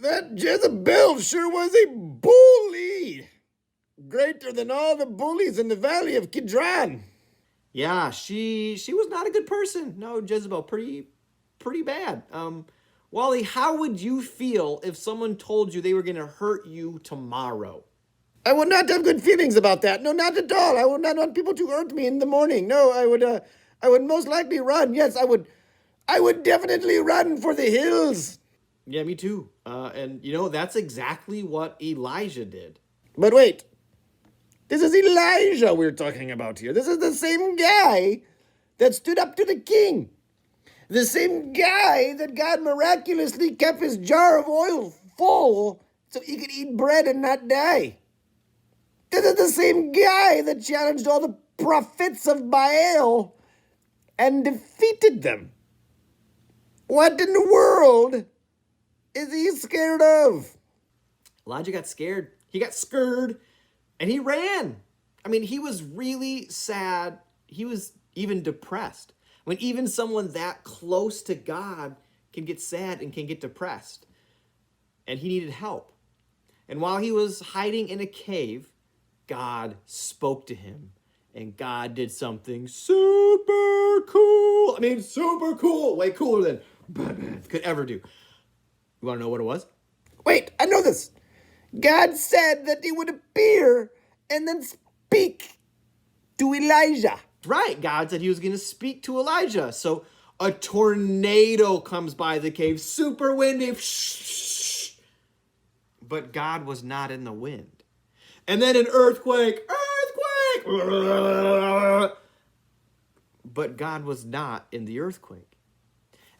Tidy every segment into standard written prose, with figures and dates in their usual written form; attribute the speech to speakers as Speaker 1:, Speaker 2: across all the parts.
Speaker 1: That Jezebel sure was a bully. Greater than all the bullies in the valley of Kidron.
Speaker 2: Yeah, she was not a good person. No, Jezebel, pretty bad. Wally, how would you feel if someone told you they were going to hurt you tomorrow?
Speaker 1: I would not have good feelings about that. No, not at all. I would not want people to hurt me in the morning. No, I would most likely run. Yes, I would definitely run for the hills.
Speaker 2: Yeah, me too. And that's exactly what Elijah did.
Speaker 1: But wait, this is Elijah we're talking about here. This is the same guy that stood up to the king. The same guy that God miraculously kept his jar of oil full so he could eat bread and not die. This is the same guy that challenged all the prophets of Baal and defeated them. What in the world is he scared of?
Speaker 2: Elijah got scared. He got scared and he ran. I mean, he was really sad. He was even depressed. When even someone that close to God can get sad and can get depressed. And he needed help. And while he was hiding in a cave, God spoke to him. And God did something super cool. I mean, super cool. Way cooler than Batman could ever do. You want to know what it was?
Speaker 1: Wait, I know this. God said that he would appear and then speak to Elijah.
Speaker 2: Right, God said he was going to speak to Elijah. So a tornado comes by the cave, super windy. But God was not in the wind. And then an earthquake. But God was not in the earthquake.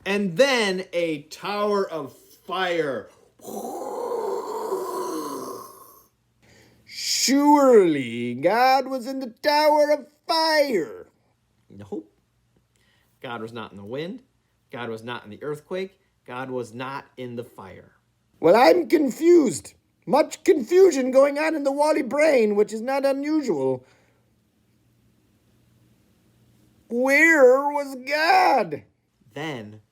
Speaker 2: And then a tower of fire.
Speaker 1: Surely God was in the tower of fire.
Speaker 2: Nope. God was not in the wind. God was not in the earthquake. God was not in the fire.
Speaker 1: Well, I'm confused. Much confusion going on in the Wally brain, which is not unusual. Where was God?
Speaker 2: Then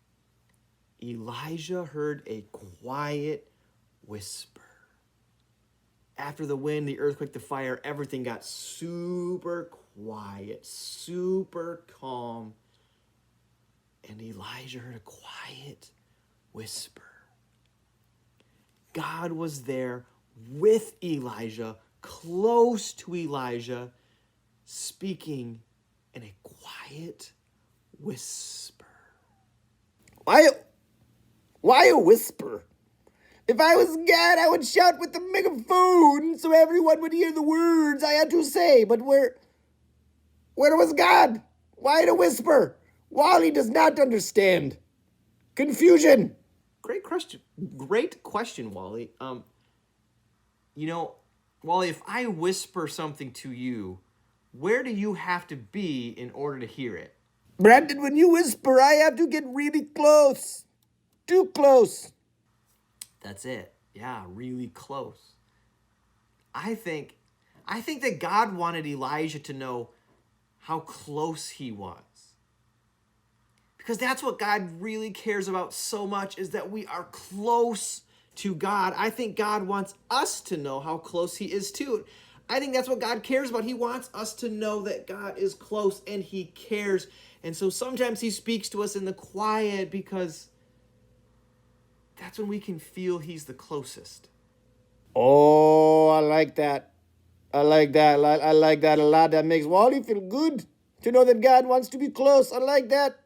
Speaker 2: Elijah heard a quiet whisper. After the wind, the earthquake, the fire, everything got super quiet, super calm. And Elijah heard a quiet whisper. God was there with Elijah, close to Elijah, speaking in a quiet whisper.
Speaker 1: Why a whisper? If I was God, I would shout with the megaphone so everyone would hear the words I had to say. But where was God? Why the whisper? Wally does not understand. Confusion.
Speaker 2: Great question, Wally. Wally, if I whisper something to you, where do you have to be in order to hear it?
Speaker 1: Brandon, when you whisper, I have to get really close. Too close.
Speaker 2: That's it. Yeah, really close. I think that God wanted Elijah to know how close he was. Because that's what God really cares about so much, is that we are close to God. I think God wants us to know how close he is too. I think that's what God cares about. He wants us to know that God is close and he cares. And so sometimes he speaks to us in the quiet because that's when we can feel he's the closest.
Speaker 1: Oh, I like that. I like that a lot. That makes Wally feel good to know that God wants to be close. I like that.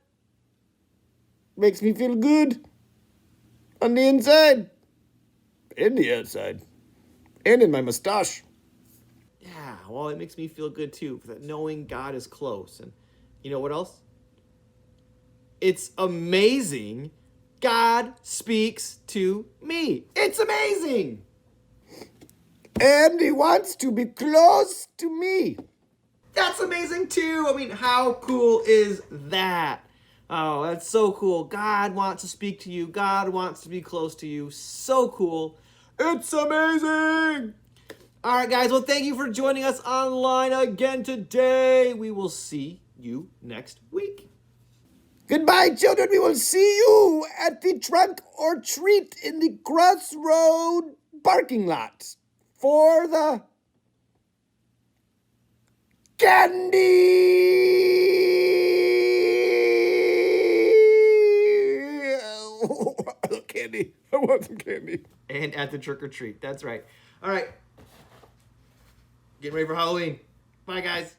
Speaker 1: Makes me feel good. On the inside. And the outside. And in my mustache.
Speaker 2: Yeah, well, it makes me feel good too, that knowing God is close. And you know what else? It's amazing. God speaks to me. It's amazing.
Speaker 1: And he wants to be close to me.
Speaker 2: That's amazing too. I mean, how cool is that? Oh, that's so cool. God wants to speak to you. God wants to be close to you. So cool. It's amazing. All right, guys. Well, thank you for joining us online again today. We will see you next week.
Speaker 1: Goodbye, children. We will see you at the trunk or treat in the Crossroad parking lot for the candy. Candy. I want some candy.
Speaker 2: And at the trick or treat. That's right. All right. Getting ready for Halloween. Bye, guys.